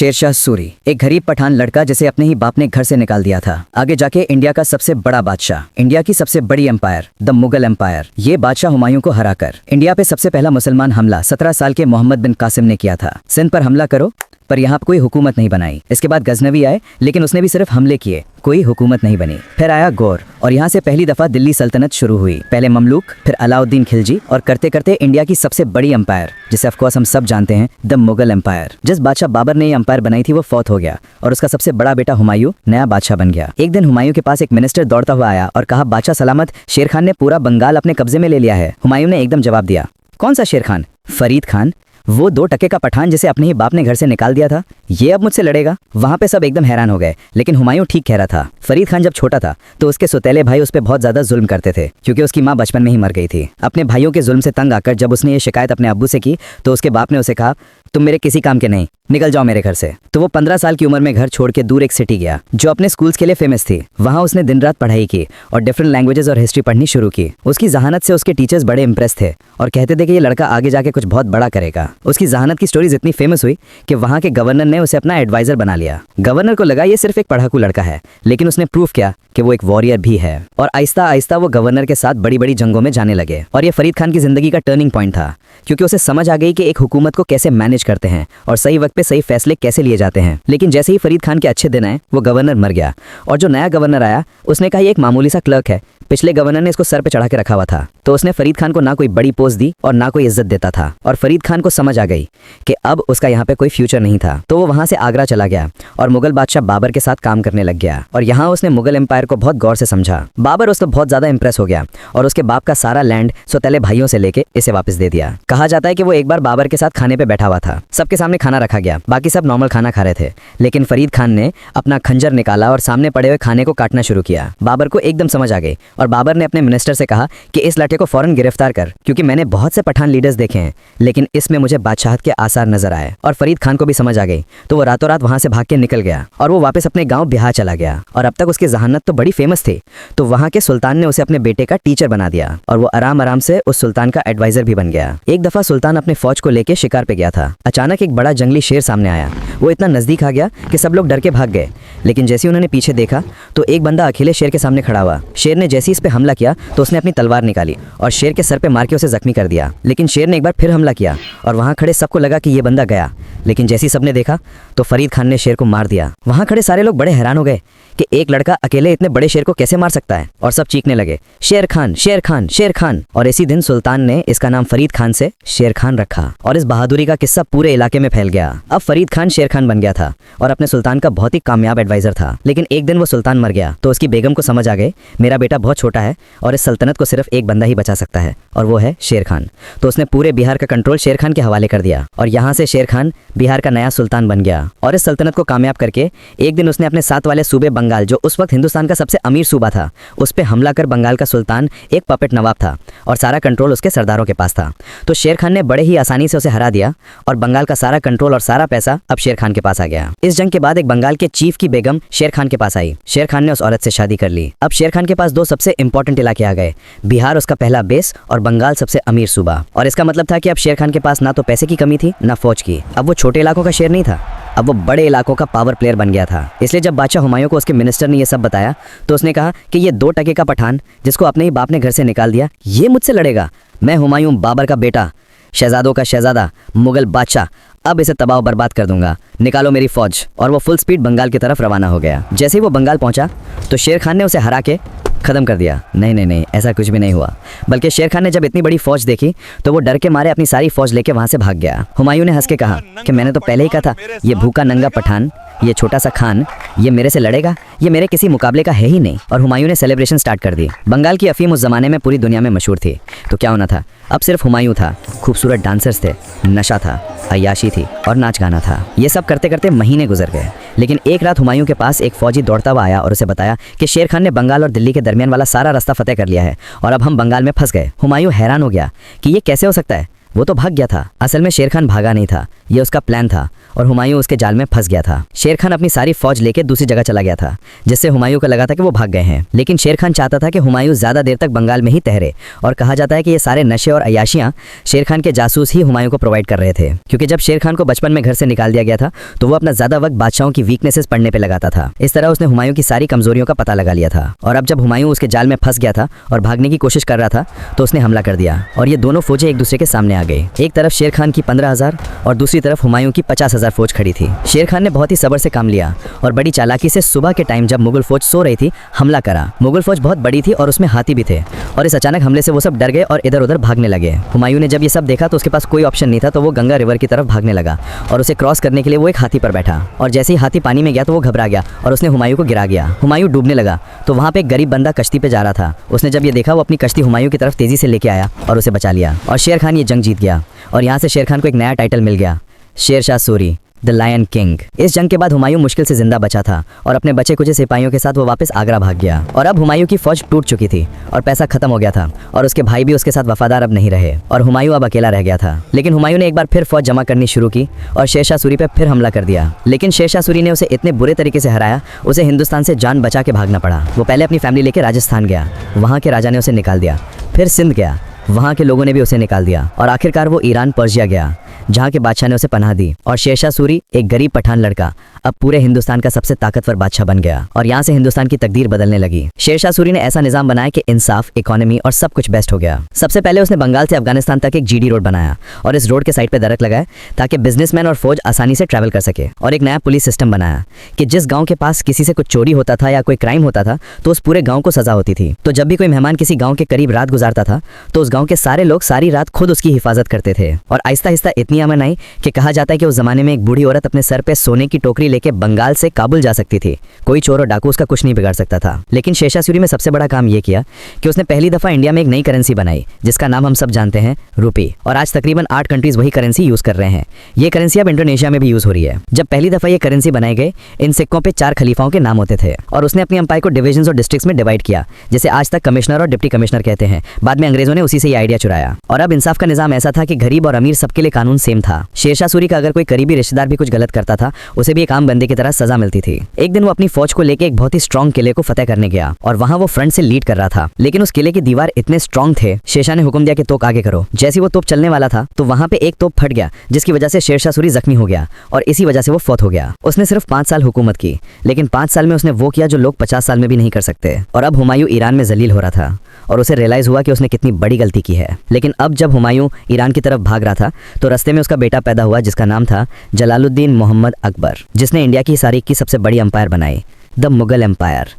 शेरशाह सूरी, एक गरीब पठान लड़का जिसे अपने ही बाप ने घर से निकाल दिया था। आगे जाके इंडिया का सबसे बड़ा बादशाह, इंडिया की सबसे बड़ी एम्पायर, द मुगल एम्पायर। ये बादशाह हुमायूं को हराकर इंडिया पे सबसे पहला मुसलमान हमला 17 साल के मोहम्मद बिन कासिम ने किया था। सिंध पर हमला करो, पर यहाँ कोई हुकूमत नहीं बनाई। इसके बाद गजनवी आए, लेकिन उसने भी सिर्फ हमले किए, कोई हुकूमत नहीं बनी। फिर आया गौर, और यहाँ से पहली दफा दिल्ली सल्तनत शुरू हुई। पहले ममलूक, फिर अलाउद्दीन खिलजी, और करते करते इंडिया की सबसे बड़ी एम्पायर, जिसे ऑफकोर्स हम सब जानते हैं, द मुगल एम्पायर। जिस बादशाह बाबर ने ये एम्पायर बनाई थी वो फौत हो गया, और उसका सबसे बड़ा बेटा हुमायूं नया बादशाह बन गया। एक दिन हुमायूं के पास एक मिनिस्टर दौड़ता हुआ आया और कहा, बादशाह सलामत, शेर खान ने पूरा बंगाल अपने कब्जे में ले लिया है। हुमायूं ने एकदम जवाब दिया, कौन सा शेर खान? फरीद खान, वो 2 टके का पठान जिसे अपने ही बाप ने घर से निकाल दिया था, ये अब मुझसे लड़ेगा। वहां पे सब एकदम हैरान हो गए, लेकिन हुमायूं ठीक कह रहा था। फरीद खान जब छोटा था तो उसके सौतेले भाई उस पर बहुत ज्यादा जुल्म करते थे, क्योंकि उसकी माँ बचपन में ही मर गई थी। अपने भाइयों के जुल्म से तंग आकर जब उसने ये शिकायत अपने अब्बू से की तो उसके बाप ने उसे कहा, तुम मेरे किसी काम के नहीं, निकल जाओ मेरे घर से। तो वो 15 साल की उम्र में घर छोड़ के दूर एक सिटी गया जो अपने स्कूल्स के लिए फेमस थी। वहां उसने दिन रात पढ़ाई की और डिफरेंट लैंग्वेजेस और हिस्ट्री पढ़नी शुरू की। उसकी जहानत से उसके टीचर्स बड़े इंप्रेस थे और कहते थे कि ये लड़का आगे जाके कुछ बहुत बड़ा करेगा। उसकी जहानत की स्टोरीज इतनी फेमस हुई कि वहां के गवर्नर ने उसे अपना एडवाइजर बना लिया। गवर्नर को लगा ये सिर्फ एक पढ़ाकू लड़का है, लेकिन उसने प्रूव किया कि वो एक वॉरियर भी है। और आहिस्ता आहिस्ता वो गवर्नर के साथ बड़ी बड़ी जंगों में जाने लगे। और ये फरीद खान की जिंदगी का टर्निंग पॉइंट था, क्योंकि उसे समझ आ गई कि एक हुकूमत को कैसे मैनेज करते हैं और सही वक्त पे सही फैसले कैसे लिए जाते हैं। लेकिन जैसे ही फरीद खान के अच्छे दिन आए, वो गवर्नर मर गया, और जो नया गवर्नर आया उसने कहा, ये एक मामूली सा क्लर्क है, पिछले गवर्नर ने इसको सर पे चढ़ा के रखा हुआ था। तो उसने फरीद खान को ना कोई बड़ी पोस्ट दी और ना कोई इज्जत देता था। और फरीद खान को समझ आ गई कि अब उसका यहाँ पे कोई फ्यूचर नहीं था। तो वो वहां से आगरा चला गया और मुगल बादशाह बाबर के साथ काम करने लग गया। और यहाँ उसने मुगल एम्पायर को बहुत गौर से समझा। बाबर उसको बहुत ज्यादा इंप्रेस हो गया और उसके बाप का सारा लैंड सौतेले भाइयों से लेके इसे वापस दे दिया। कहा जाता है कि वो एक बार बाबर के साथ खाने पे बैठा हुआ था, सबके सामने खाना रखा गया, बाकी सब नॉर्मल खाना खा रहे थे, लेकिन फरीद खान ने अपना खंजर निकाला और सामने पड़े हुए खाने को काटना शुरू किया। बाबर को एकदम समझ आ गई और बाबर ने अपने मिनिस्टर से कहा कि इस लड़के को फौरन गिरफ्तार कर, क्योंकि मैंने बहुत से पठान लीडर्स देखे हैं, लेकिन इसमें मुझे बादशाहत के आसार नजर आए। और फरीद खान को भी समझ आ गई, तो वो रातों रात वहां से भाग के निकल गया और वो वापस अपने गांव बिहार चला गया। और अब तक उसकी जहानत तो बड़ी फेमस थी, तो वहां के सुल्तान ने उसे अपने बेटे का टीचर बना दिया और वो आराम आराम से उस सुल्तान का एडवाइजर भी बन गया। एक दफा सुल्तान अपने फौज को लेके शिकार पे गया था। अचानक एक बड़ा जंगली शेर सामने आया। वो इतना नजदीक आ गया कि सब लोग डर के भाग गए, लेकिन जैसे उन्होंने पीछे देखा तो एक बंदा अकेले शेर के सामने खड़ा हुआ। शेर ने जैसे ही इस पे हमला किया तो उसने अपनी तलवार निकाली और शेर के सर पे मार के उसे जख्मी कर दिया। लेकिन शेर ने एक बार फिर हमला किया और वहां खड़े सबको लगा कि ये बंदा गया, लेकिन जैसे ही सबने देखा तो फरीद खान ने शेर को मार दिया। वहां खड़े सारे लोग बड़े हैरान हो गए कि एक लड़का अकेले इतने बड़े शेर को कैसे मार सकता है, और सब चीखने लगे, शेर खान, शेर खान, शेर खान। और इसी दिन सुल्तान ने इसका नाम फरीद खान से शेर खान रखा और इस बहादुरी का किस्सा पूरे इलाके में फैल गया। अब फरीद खान शेर खान बन गया था और अपने सुल्तान का बहुत ही कामयाब एडवाइजर था। लेकिन एक दिन वो सुल्तान मर गया तो उसकी बेगम को समझ आ गए, मेरा बेटा बहुत छोटा है और इस सल्तनत को सिर्फ एक बंदा ही बचा सकता है, और वो है शेर खान। तो उसने पूरे बिहार का कंट्रोल शेर खान के हवाले कर दिया और यहाँ से शेर खान बिहार का नया सुल्तान बन गया। और इस सल्तनत को कामयाब करके एक दिन उसने अपने साथ वाले सूबे बंगाल, जो उस वक्त हिंदुस्तान का सबसे अमीर सूबा था, उस पे हमला कर बंगाल का सुल्तान एक पपेट नवाब था और सारा कंट्रोल उसके सरदारों के पास था। तो शेर खान ने बड़े ही आसानी से उसे हरा दिया और बंगाल का सारा कंट्रोल और सारा पैसा अब शेर खान के पास आ गया। इस जंग के बाद एक बंगाल के चीफ की बेगम शेर खान के पास आई। शेर खान ने उस औरत से शादी कर ली। अब शेर खान के पास 2 सबसे इंपॉर्टेंट इलाके आ गए, बिहार उसका पहला बेस और बंगाल सबसे अमीर सूबा। और इसका मतलब था कि अब शेर खान के पास ना तो पैसे की कमी थी ना फौज की। अब वो छोटे इलाकों का शेर नहीं था, अब वो बड़े इलाकों का पावर प्लेयर बन गया था। इसलिए जब बादशाह हुमायूं को उसके मिनिस्टर ने ये सब बताया तो उसने कहा कि ये 2 टके का पठान जिसको अपने ही बाप ने घर से निकाल दिया, ये मुझसे लड़ेगा। मैं हुमायूं, बाबर का बेटा, शहजादों का शहजादा, मुगल बादशाह, अब इसे तबाह बर्बाद कर दूंगा, निकालो मेरी फौज। और वो फुल स्पीड बंगाल की तरफ रवाना हो गया। जैसे ही वो बंगाल पहुंचा तो शेर खान ने उसे हरा के खत्म कर दिया। नहीं नहीं नहीं, ऐसा कुछ भी नहीं हुआ, बल्कि शेर खान ने जब इतनी बड़ी फौज देखी तो वो डर के मारे अपनी सारी फौज लेके वहां से भाग गया। हुमायूं ने हंस के कहा कि मैंने तो पहले ही कहा था, ये भूखा नंगा पठान, ये छोटा सा खान, ये मेरे से लड़ेगा, ये मेरे किसी मुकाबले का है ही नहीं। और हुमायूं ने सेलिब्रेशन स्टार्ट कर दी। बंगाल की अफीम उस जमाने में पूरी दुनिया में मशहूर थी, तो क्या होना था, अब सिर्फ हुमायूं था, खूबसूरत डांसर्स थे, नशा था, अय्याशी थी और नाच गाना था। ये सब करते करते महीने गुजर गए। लेकिन एक रात हुमायूं के पास एक फौजी दौड़ता हुआ आया और उसे बताया कि शेर खान ने बंगाल और दिल्ली के दरमियान वाला सारा रास्ता फतेह कर लिया है और अब हम बंगाल में फंस गए। हुमायूं हैरान हो गया कि ये कैसे हो सकता है, वो तो भाग गया था। असल में शेर खान भागा नहीं था, ये उसका प्लान था और हुमायूं उसके जाल में फंस गया था। शेर खान अपनी सारी फौज लेकर दूसरी जगह चला गया था, जिससे हुमायूं को लगा था कि वो भाग गए हैं। लेकिन शेर खान चाहता था कि हुमायूं ज्यादा देर तक बंगाल में ही ठहरे, और कहा जाता है कि ये सारे नशे और अयाशियां शेर खान के जासूस ही हुमायूं को प्रोवाइड कर रहे थे, क्योंकि जब शेर खान को बचपन में घर से निकाल दिया गया था तो वो अपना ज्यादा वक्त बादशाहों की वीकनेसेस पढ़ने पे लगाता था। इस तरह उसने हुमायूं की सारी कमजोरियों का पता लगा लिया था, और अब जब हुमायूं उसके जाल में फंस गया था और भागने की कोशिश कर रहा था तो उसने हमला कर दिया, और ये दोनों फौजें एक दूसरे के सामने आ गई। एक तरफ शेर खान की 15,000 और दूसरी तरफ हुमायूं की 50,000 फौज खड़ी थी। शेर खान ने बहुत ही सब्र से काम लिया और बड़ी चालाकी से सुबह के टाइम जब मुगल फौज सो रही थी हमला करा। मुगल फौज बहुत बड़ी थी और उसमें हाथी भी थे, और इस अचानक हमले से वो सब डर गए और इधर उधर भागने लगे। हुमायूं ने जब ये सब देखा तो उसके पास कोई ऑप्शन नहीं था, तो वो गंगा रिवर की तरफ भागने लगा, और उसे क्रॉस करने के लिए वो एक हाथी पर बैठा, और जैसे ही हाथी पानी में गया तो वो घबरा गया और उसने हुमायूं को गिरा गया। हुमायूं डूबने लगा तो वहाँ पे एक गरीब बंदा कश्ती पे जा रहा था। उसने जब ये देखा वो अपनी कश्ती हुमायूं की तरफ तेजी से लेके आया और उसे बचा लिया, और शेर खान ये जंग जीत गया। और यहाँ से शेर खान को एक नया टाइटल मिल गया, Sher Shah Suri, the lion king. इस जंग के बाद हुमायूं मुश्किल से जिंदा बचा था, और अपने बचे कुछ सिपाहियों के साथ वो वापस आगरा भाग गया। और अब हुमायूं की फौज टूट चुकी थी और पैसा खत्म हो गया था, और उसके भाई भी उसके साथ वफादार अब नहीं रहे, और हुमायूं अब अकेला रह गया था। लेकिन हुमायूं ने एक बार फिर फौज जमा करनी शुरू की और शेर शाह सूरी पे फिर हमला कर दिया। लेकिन शेर शाह सूरी ने उसे इतने बुरे तरीके से हराया, उसे हिंदुस्तान से जान बचा के भागना पड़ा। वो पहले अपनी फैमिली लेके राजस्थान गया, वहाँ के राजा ने उसे निकाल दिया। फिर सिंध गया, वहाँ के लोगों ने भी उसे निकाल दिया, और आखिरकार वो ईरान पर्शिया गया, जहाँ के बादशाह ने उसे पनाह दी। और शेरशाह सूरी, एक गरीब पठान लड़का, अब पूरे हिंदुस्तान का सबसे ताकतवर बादशाह बन गया, और यहाँ से हिंदुस्तान की तकदीर बदलने लगी। शेरशाह सूरी ने ऐसा निजाम बनाया कि इंसाफ, इकोनॉमी और सब कुछ बेस्ट हो गया। सबसे पहले उसने बंगाल से अफगानिस्तान तक एक जीडी रोड बनाया, और इस रोड के साइड पे दरख्त लगाए ताकि बिजनेसमैन और फौज आसानी से ट्रैवल कर सके। और एक नया पुलिस सिस्टम बनाया कि जिस गाँव के पास किसी से कुछ चोरी होता था या कोई क्राइम होता था तो उस पूरे गाँव को सजा होती थी। तो जब भी कोई मेहमान किसी गाँव के करीब रात गुजारता था तो उस गाँव के सारे लोग सारी रात खुद उसकी हिफाजत करते थे। और आहिस्ता आहिस्ता इतनी अमन आई कि कहा जाता है कि उस जमाने में एक बूढ़ी औरत अपने सर पे सोने की टोकरी लेके बंगाल से काबुल जा सकती थी। कोई चोर और डाकू उसका कुछ नहीं बिगाड़ सकता था। लेकिन शेरशाह सूरी में सबसे बड़ा काम यह किया कि उसने पहली दफा इंडिया में एक नई करेंसी बनाई, जिसका नाम हम सब जानते हैं, रुपी। और आज तकरीबन 8 कंट्रीज वही करेंसी यूज कर रहे हैं। ये करेंसी अब इंडोनेशिया में भी यूज हो रही है। जब पहली दफा ये करेंसी बनाई गई, इन सिक्कों पे 4 खलीफाओं के नाम होते थे, और उसने अपनी एम्पायर को डिविजन और डिस्ट्रिक्ट्स में डिवाइड किया, जिसे आज तक कमिश्नर और डिप्टी कमिश्नर कहते हैं। बाद में अंग्रेजों ने उसी से ये आइडिया चुराया। और अब इंसाफ का निजाम ऐसा था कि गरीब और अमीर सबके लिए कानून सेम था। शेरशाह सूरी का अगर कोई करीबी रिश्तेदार भी कुछ गलत करता था, उसे भी एक आम बंदे की तरह सजा मिलती थी। एक दिन वो अपनी फौज को लेकर एक बहुत ही स्ट्रॉन्ग किले को फतेह करने गया, और वहां वो फ्रंट से लीड कर रहा था। लेकिन उस किले की दीवार इतने स्ट्रॉन्ग थे, शेरशाह ने हुक्म दिया कि तोप आगे करो। जैसे वो तोप चलने वाला था तो वहां पे एक तोप फट गया, जिसकी वजह से शेरशाह सूरी जख्मी हो गया, और इसी वजह से वो फौत हो गया। उसने सिर्फ 5 साल हुकूमत की, लेकिन 5 साल में उसने वो किया जो लोग 50 साल में भी नहीं कर सकते। और अब हुमायूं ईरान में जलील हो रहा था, और उसे रियलाइज हुआ कि उसने कितनी बड़ी गलती की है। लेकिन अब जब हुमायूं ईरान की तरफ भाग रहा था तो रास्ते में उसका बेटा पैदा हुआ, जिसका नाम था जलालुद्दीन मोहम्मद अकबर, जिसने इंडिया की तारीख की सबसे बड़ी एम्पायर बनाई, द मुगल एम्पायर।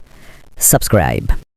सब्सक्राइब।